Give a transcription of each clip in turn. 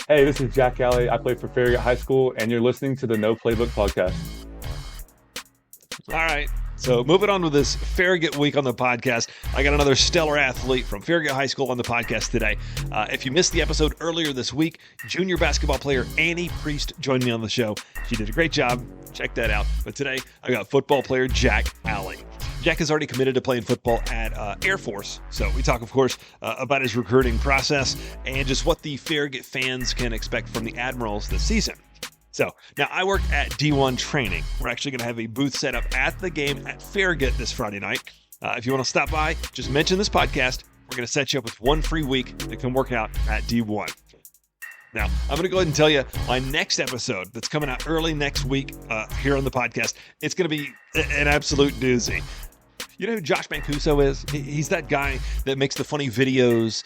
Hey, this is Jack Alley. I play for Farragut High School, and you're listening to the No Playbook podcast. All right. So moving on with this Farragut week on the podcast, I got another stellar athlete from Farragut High School on the podcast today. If you missed the episode earlier this week, junior basketball player Annie Priest joined me on the show. She did a great job. Check that out. But today, I got football player Jack Alley. Jack is already committed to playing football at Air Force. So we talk, of course, about his recruiting process and just what the Farragut fans can expect from the Admirals this season. So now I work at D1 training. We're actually going to have a booth set up at the game at Farragut this Friday night. If you want to stop by, just mention this podcast. We're going to set you up with one free week to come work out at D1. Now, I'm going to go ahead and tell you my next episode that's coming out early next week here on the podcast. It's going to be an absolute doozy. You know who Josh Mancuso is? He's that guy that makes the funny videos,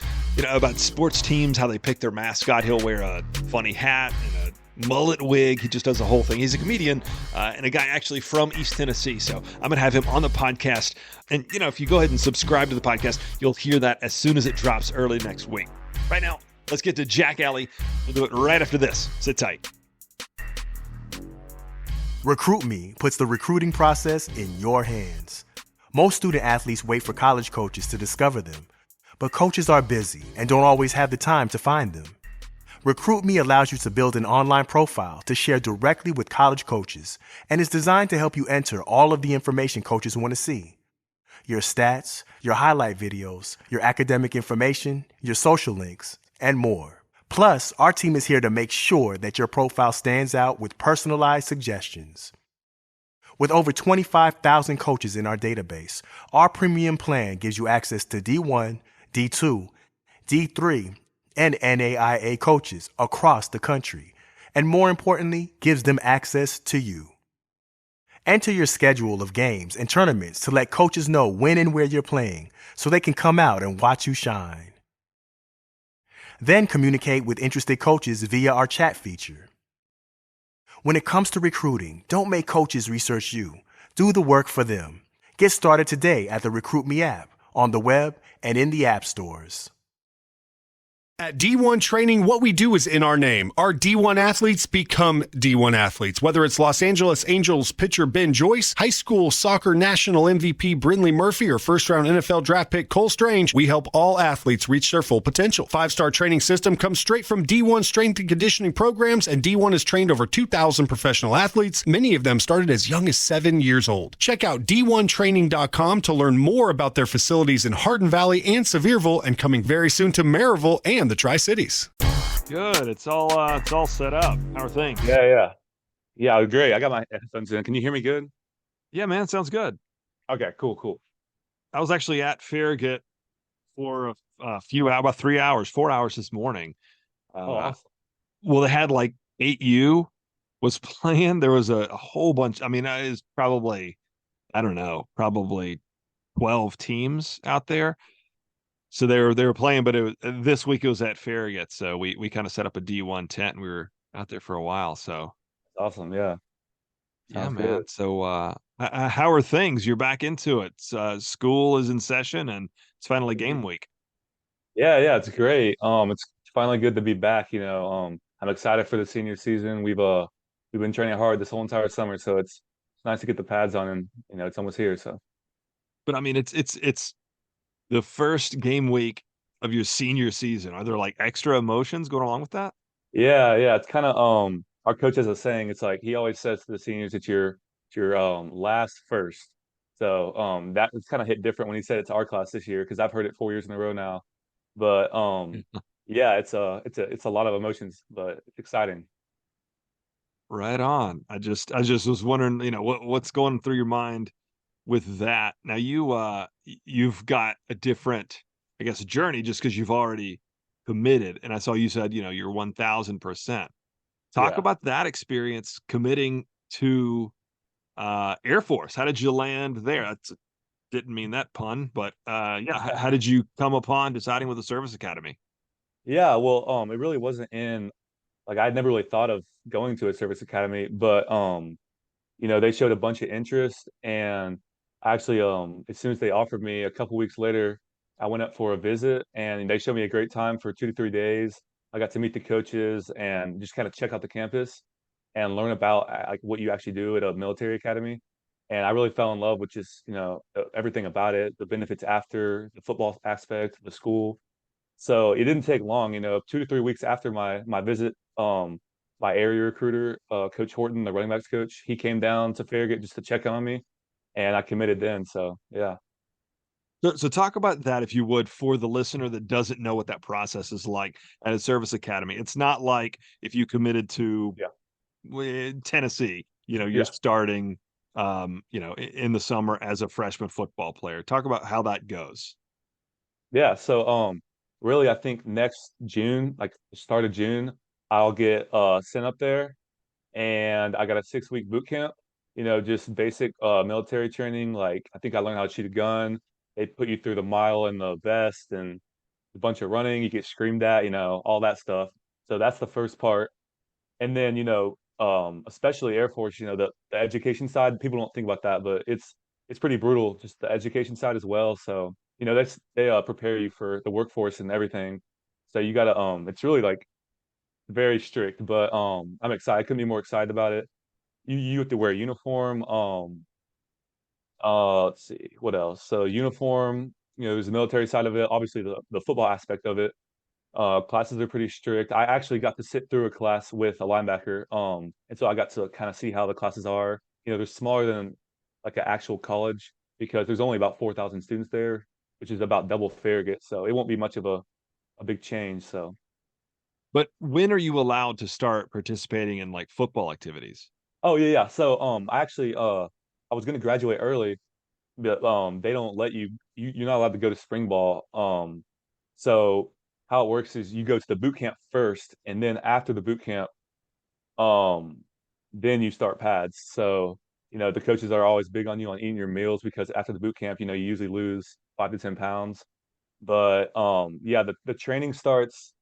about sports teams, how they pick their mascot. He'll wear a funny hat and a mullet wig. He just does the whole thing. He's a comedian and a guy actually from East Tennessee. So I'm going to have him on the podcast. And, if you go ahead and subscribe to the podcast, you'll hear that as soon as it drops early next week. Right now, let's get to Jack Alley. We'll do it right after this. Sit tight. RecruitMe puts the recruiting process in your hands. Most student athletes wait for college coaches to discover them, but coaches are busy and don't always have the time to find them. RecruitMe allows you to build an online profile to share directly with college coaches and is designed to help you enter all of the information coaches want to see. Your stats, your highlight videos, your academic information, your social links, and more. Plus, our team is here to make sure that your profile stands out with personalized suggestions. With over 25,000 coaches in our database, our premium plan gives you access to D1, D2, D3, and NAIA coaches across the country, and more importantly, gives them access to you. Enter your schedule of games and tournaments to let coaches know when and where you're playing so they can come out and watch you shine. Then communicate with interested coaches via our chat feature. When it comes to recruiting, don't make coaches research you. Do the work for them. Get started today at the RecruitMe app, on the web, and in the app stores. At D1 Training, what we do is in our name. Our D1 athletes become D1 athletes. Whether it's Los Angeles Angels pitcher Ben Joyce, high school soccer national MVP Brinley Murphy, or first-round NFL draft pick Cole Strange, we help all athletes reach their full potential. Five-star training system comes straight from D1 strength and conditioning programs, and D1 has trained over 2,000 professional athletes. Many of them started as young as 7 years old. Check out D1Training.com to learn more about their facilities in Hardin Valley and Sevierville, and coming very soon to Maryville and the Tri-Cities. Good. It's all set up. How are things? Yeah, great. I got my headphones in. Can you hear me good? Yeah, man. Sounds good. Okay, cool. I was actually at Farragut for a few hours, about 3 hours, 4 hours this morning. Awesome. Well, they had like 8U was playing. There was a whole bunch. I mean, it was probably, I don't know, probably 12 teams out there. So they were playing, but this week it was at Farragut. So we kind of set up a D1 tent and we were out there for a while. So Awesome, yeah. yeah, Sounds man. good. So how are things? You're back into it. School is in session and it's finally game week. Yeah, it's great. It's finally good to be back, I'm excited for the senior season. We've been training hard this whole entire summer, so it's nice to get the pads on and it's almost here, so. But I mean, it's the first game week of your senior season. Are there like extra emotions going along with that? Yeah, it's kind of our coach has a saying. It's like he always says to the seniors that you're last first. So that it's kind of hit different when he said it to our class this year because I've heard it 4 years in a row now. But yeah, it's a lot of emotions, but it's exciting. Right on. I just was wondering, what's going through your mind with that. Now you've got a different, I guess, journey just because you've already committed. And I saw you said, you're 1000%. Talk Yeah. about that experience committing to Air Force. How did you land there? Didn't mean that pun, but yeah, how did you come upon deciding with the service academy? Yeah, well, it really wasn't in like I'd never really thought of going to a service academy, but they showed a bunch of interest and actually as soon as they offered me a couple weeks later, I went up for a visit and they showed me a great time for 2 to 3 days. I got to meet the coaches and just kind of check out the campus and learn about like what you actually do at a military academy. And I really fell in love with just, everything about it, the benefits after the football aspect, the school. So it didn't take long, 2 to 3 weeks after my visit. My area recruiter, Coach Horton, the running backs coach, he came down to Farragut just to check on me, and I committed then. So yeah, So talk about that if you would for the listener that doesn't know what that process is like at a service academy. It's not like if you committed to yeah, Tennessee, you're yeah, starting, in the summer as a freshman football player. Talk about how that goes. yeah. So really, I think next June, like the start of June, I'll get sent up there, and I got a 6 week boot camp. Just basic military training. Like I think I learned how to shoot a gun. They put you through the mile in the vest and a bunch of running. You get screamed at, all that stuff. So that's the first part. And then, especially Air Force, the education side, people don't think about that, but it's pretty brutal, just the education side as well. So, they prepare you for the workforce and everything. So you gotta it's really like very strict, but I'm excited. I couldn't be more excited about it. You have to wear a uniform. Let's see, what else? So uniform, there's the military side of it, obviously the football aspect of it. Classes are pretty strict. I actually got to sit through a class with a linebacker. And so I got to kind of see how the classes are. They're smaller than like an actual college because there's only about 4,000 students there, which is about double Farragut. So it won't be much of a big change. So, But when are you allowed to start participating in like football activities? oh yeah, yeah. So, I actually, I was going to graduate early, but they don't let you're not allowed to go to spring ball. So how it works is you go to the boot camp first, and then after the boot camp, um, then you start pads. So, the coaches are always big on you on eating your meals because after the boot camp, you usually lose 5 to 10 pounds. But yeah, the training starts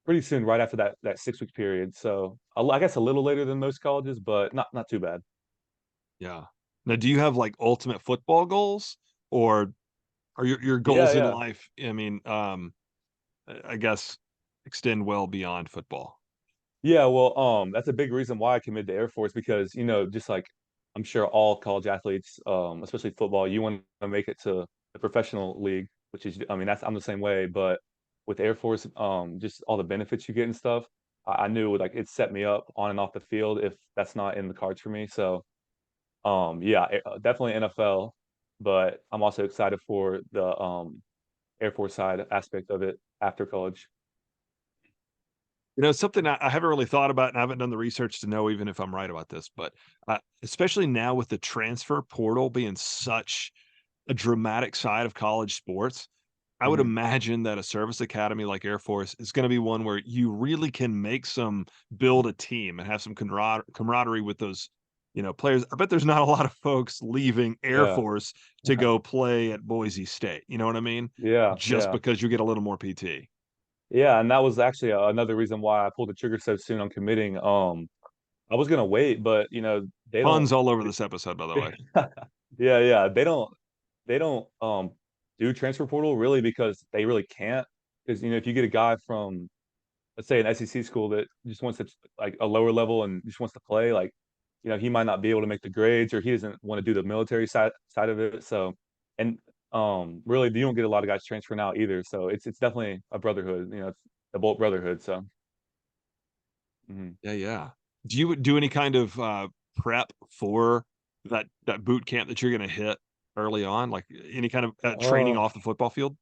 pretty soon, right after that 6 week period. So I guess a little later than most colleges, but not too bad. Yeah. Now, do you have like ultimate football goals, or are your Yeah, goals in yeah. life? I mean, I guess extend well beyond football. Yeah, well, that's a big reason why I committed to Air Force because, just like I'm sure all college athletes, especially football, you want to make it to the professional league, which is, I mean, I'm the same way. But with Air Force, just all the benefits you get and stuff, I knew like it set me up on and off the field if that's not in the cards for me. So, yeah, definitely NFL, but I'm also excited for the Air Force side aspect of it after college. Something I haven't really thought about, and I haven't done the research to know even if I'm right about this, but especially now with the transfer portal being such a dramatic side of college sports, I would Hmm. imagine that a service academy like Air Force is going to be one where you really can build a team and have some camaraderie with those, players. I bet there's not a lot of folks leaving Air Yeah, Force to go play at Boise State. You know what I mean? yeah, Just yeah. because you get a little more PT. Yeah, and that was actually another reason why I pulled the trigger so soon on committing. I was gonna wait, but they don't. Puns all over this episode, by the way. Yeah, yeah, they don't do transfer portal really because they really can't. Because if you get a guy from let's say an SEC school that just wants to like a lower level and just wants to play, like he might not be able to make the grades or he doesn't want to do the military side of it. So, and really, you don't get a lot of guys transferring out either. So it's definitely a brotherhood. It's a Bolt brotherhood. So, mhm. Yeah, yeah. Do you do any kind of, prep for that boot camp that you're gonna hit early on? Like, any kind of, training uh, off the football field?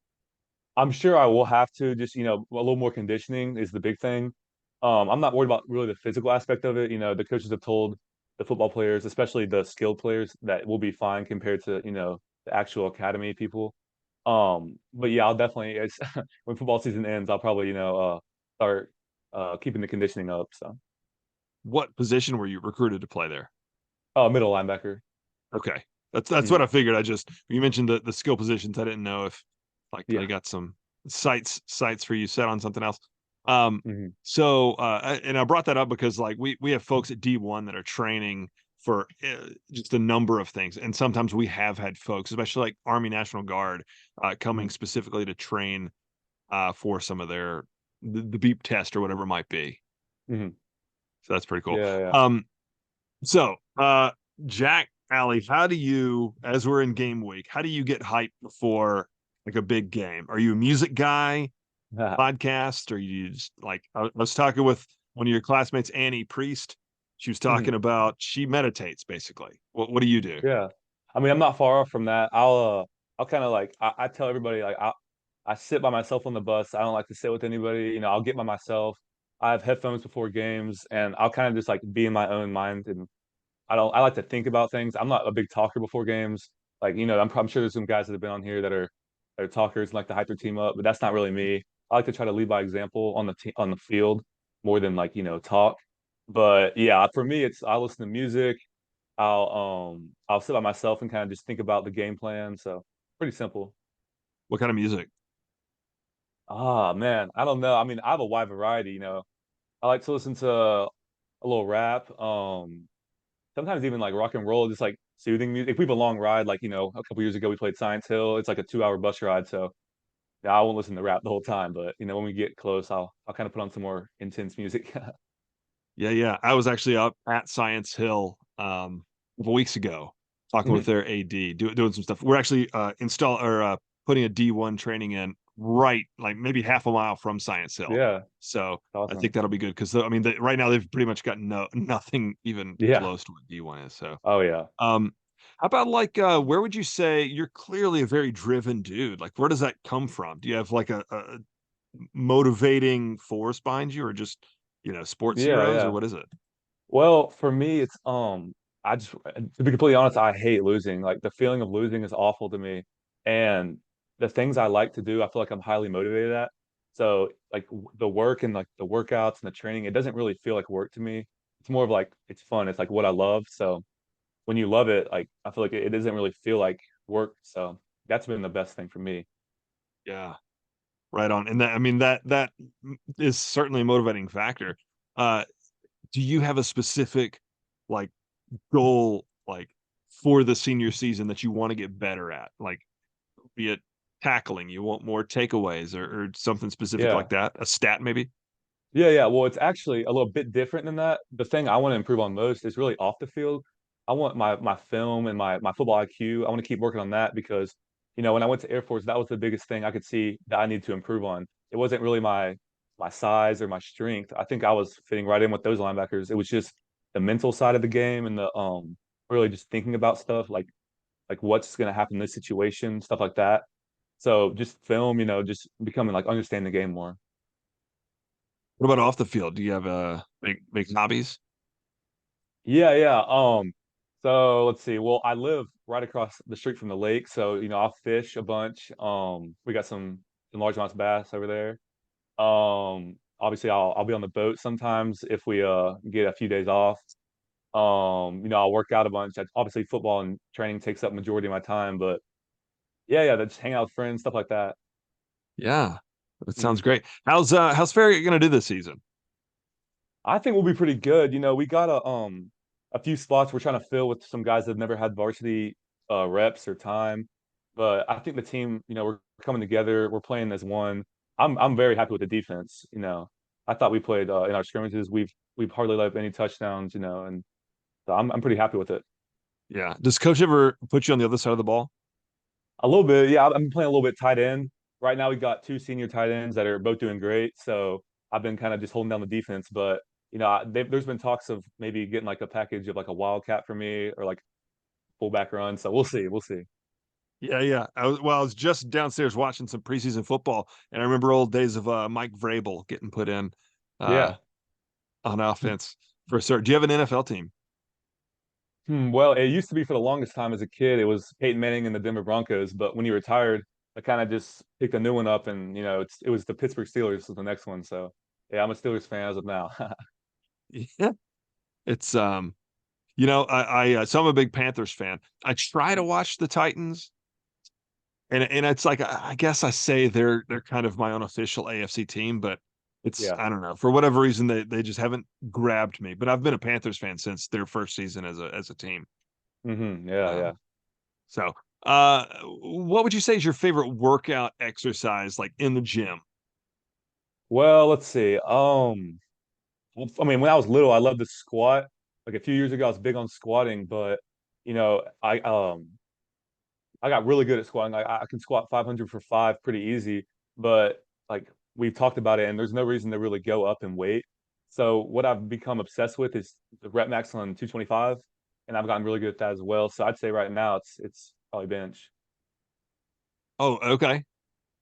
I'm sure I will have to just a little more conditioning is the big thing. I'm not worried about really the physical aspect of it. The coaches have told the football players, especially the skilled players, that we'll be fine compared to the actual academy people. But yeah, I'll definitely when football season ends, I'll probably start keeping the conditioning up. So, What position were you recruited to play there? middle linebacker. Okay. That's what Mhm. I figured. You mentioned the skill positions. I didn't know if, like, they Yeah. got some sights for you set on something else. Um, Hmm. and I brought that up because, like, we have folks at D1 that are training for, just a number of things, and sometimes we have had folks, especially, like, Army National Guard, coming Hmm. specifically to train, for some of their the beep test or whatever it might be. Mhm. So that's pretty cool. Yeah, yeah. Um, so Jack, Allie, how do you, as we're in game week, how do you get hyped before like a big game? Are you a music guy, podcast, or you just like I was talking with one of your classmates, Annie Priest. She was Mhm. talking about she meditates basically. What do you do? Yeah. I mean, I'm not far off from that. I'll kind of like I tell everybody like I sit by myself on the bus. I don't like to sit with anybody. I'll get by myself. I have headphones before games, and I'll kind of just like be in my own mind. And I like to think about things. I'm not a big talker before games. Like, I'm sure there's some guys that have been on here that are talkers and like to hype their team up, but that's not really me. I like to try to lead by example on the field more than like, talk. But yeah, for me, it's I listen to music. I'll sit by myself and kind of just think about the game plan. So pretty simple. What kind of music? Ah man, I don't know. I mean, I have a wide variety. I like to listen to a little rap. Sometimes even like rock and roll, just like soothing music. If we have a long ride, like a couple years ago we played Science Hill. It's like a 2 hour bus ride, so yeah, I won't listen to rap the whole time. But when we get close, I'll kind of put on some more intense music. Yeah, yeah. I was actually up at Science Hill a couple weeks ago talking with Mhm. their AD, doing some stuff. We're actually putting a D1 training in right like maybe half a mile from Science Hill. Yeah, So I think awesome. that'll be good because I mean right now they've pretty much got nothing even Yeah. close to what D1 is. So Oh yeah. um how about like where would you say you're clearly a very driven dude? Like where does that come from? Do you have like a motivating force behind you or just, sports Yeah, heroes or yeah. what is it? Well, for me, it's I just to be completely honest, I hate losing. Like the feeling of losing is awful to me. And the things I like to do, I feel like I'm highly motivated at. So like the work and like the workouts and the training, it doesn't really feel like work to me. It's more of like it's fun. It's like what I love. So when you love it, like I feel like it doesn't really feel like work. So that's been the best thing for me. Yeah, right on. And that, I mean, that is certainly a motivating factor. Uh, do you have a specific like goal like for the senior season that you want to get better at? Like, be it tackling, you want more takeaways or something specific like Yeah. that? A stat maybe? Yeah, yeah. Well, it's actually a little bit different than that. The thing I want to improve on most is really off the field. I want my film and my football IQ. I want to keep working on that because, when I went to Air Force, that was the biggest thing I could see that I need to improve on. It wasn't really my size or my strength. I think I was fitting right in with those linebackers. It was just the mental side of the game and the really just thinking about stuff like what's going to happen in this situation, stuff like that. So just film, just becoming like understand the game more. What about off the field? Do you have big hobbies? Yeah, yeah. So let's see. Well, I live right across the street from the lake, so I'll fish a bunch. We got some large amounts of bass over there. Obviously I'll be on the boat sometimes if we get a few days off. I'll work out a bunch. Obviously football and training takes up majority of my time, but yeah, yeah, just hang out with friends, stuff like that. Yeah, that sounds Mhm. great. How's Farragut gonna do this season? I think we'll be pretty good. We got a few spots we're trying to fill with some guys that have never had varsity reps or time. But I think the team, we're coming together. We're playing as one. I'm very happy with the defense. I thought we played in our scrimmages. We've hardly let up any touchdowns. And so I'm pretty happy with it. Yeah. Does coach ever put you on the other side of the ball? A little bit, yeah. I'm playing a little bit tight end right now. We got two senior tight ends that are both doing great. So I've been kind of just holding down the defense. But there's been talks of maybe getting like a package of like a wildcat for me or like fullback run. So we'll see. We'll see. Yeah, yeah. I was just downstairs watching some preseason football, and I remember old days of Mike Vrabel getting put in uh, Yeah. on offense for a start. Do you have an NFL team? Well, it used to be for the longest time as a kid. It was Peyton Manning and the Denver Broncos. But when he retired, I kind of just picked a new one up, and it was the Pittsburgh Steelers was the next one. So yeah, I'm a Steelers fan as of now. Yeah, it's so I'm a big Panthers fan. I try to watch the Titans, and it's like I guess I say they're kind of my unofficial AFC team, but it's Yeah. I don't know for whatever reason they just haven't grabbed me. But I've been a Panthers fan since their first season as a team. Yeah. Um, Yeah. so, what would you say is your favorite workout exercise, like in the gym? Well, let's see. I mean, when I was little, I loved to squat. Like a few years ago, I was big on squatting, but you know, I got really good at squatting. I can squat 500 for five pretty easy, but like we've talked about it, and there's no reason to really go up in weight. So what I've become obsessed with is the rep max on 225, and I've gotten really good at that as well. So I'd say right now it's probably bench. Oh, okay.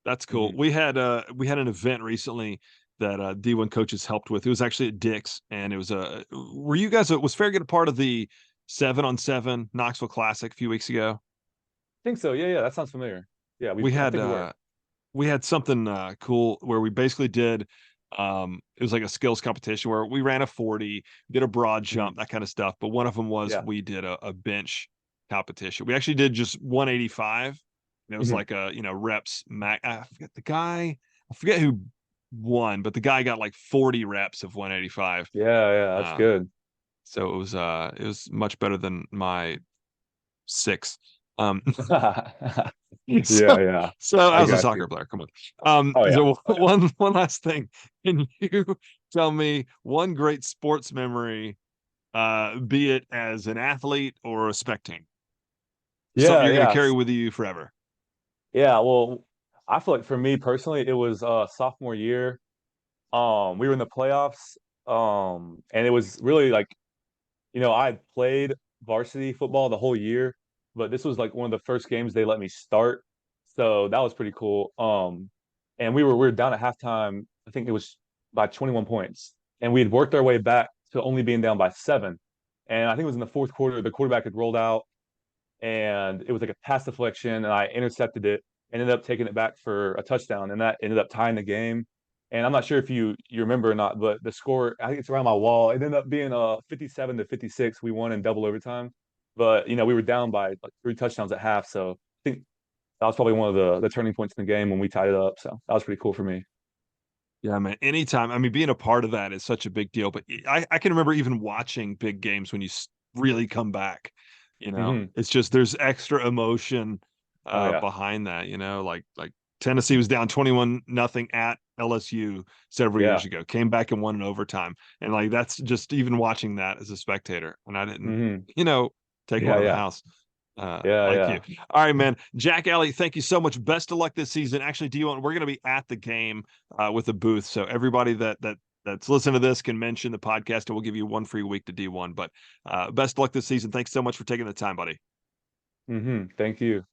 That's cool. Hmm. We had an event recently that D1 coaches helped with. It was actually at Dick's, and it was were you guys was Farragut a part of the 7-on-7 Knoxville Classic a few weeks ago? I think so. Yeah, yeah, that sounds familiar. Yeah, We I had think we were. uh we had something cool where we basically did it was like a skills competition where we ran a 40, did a broad Mhm. jump, that kind of stuff. But one of them was Yeah. we did a bench competition. We actually did just 185. And it was Hmm. like a, reps max. I forget who won, but the guy got like 40 reps of 185. Yeah, yeah, that's Uh, good. it was much better than my six. Um, Yeah, So, yeah. so I as a got you. soccer player, come on. Oh yeah. So Oh yeah. one last thing. Can you tell me one great sports memory, be it as an athlete or a spectator? Something Yeah, you're going to yeah. carry with you forever. Yeah, well, I feel like for me personally, it was sophomore year. We were in the playoffs. And it was really like, I had played varsity football the whole year, but this was like one of the first games they let me start. So that was pretty cool. And we were down at halftime. I think it was by 21 points. And we had worked our way back to only being down by seven. And I think it was in the fourth quarter, the quarterback had rolled out and it was like a pass deflection, and I intercepted it, ended up taking it back for a touchdown, and that ended up tying the game. And I'm not sure if you remember or not, but the score, I think it's around my wall. It ended up being 57 to 56. We won in double overtime, but we were down by like three touchdowns at half. So I think that was probably one of the turning points in the game when we tied it up. So that was pretty cool for me. Yeah, man. Anytime. I mean, being a part of that is such a big deal. But I can remember even watching big games when you really come back. Hmm. It's just there's extra emotion Oh yeah. behind that. Like Tennessee was down 21-0 at LSU several years Yeah. ago, came back and won in overtime, and like that's just even watching that as a spectator. And I didn't, Hmm. take one Yeah. to the Yeah. house. Yeah. Like you. Yeah. All right, man. Jack Alley, thank you so much. Best of luck this season. Actually, D1, we're going to be at the game with the booth. So everybody that's listening to this can mention the podcast and we'll give you one free week to D1. But best of luck this season. Thanks so much for taking the time, buddy. Thank you.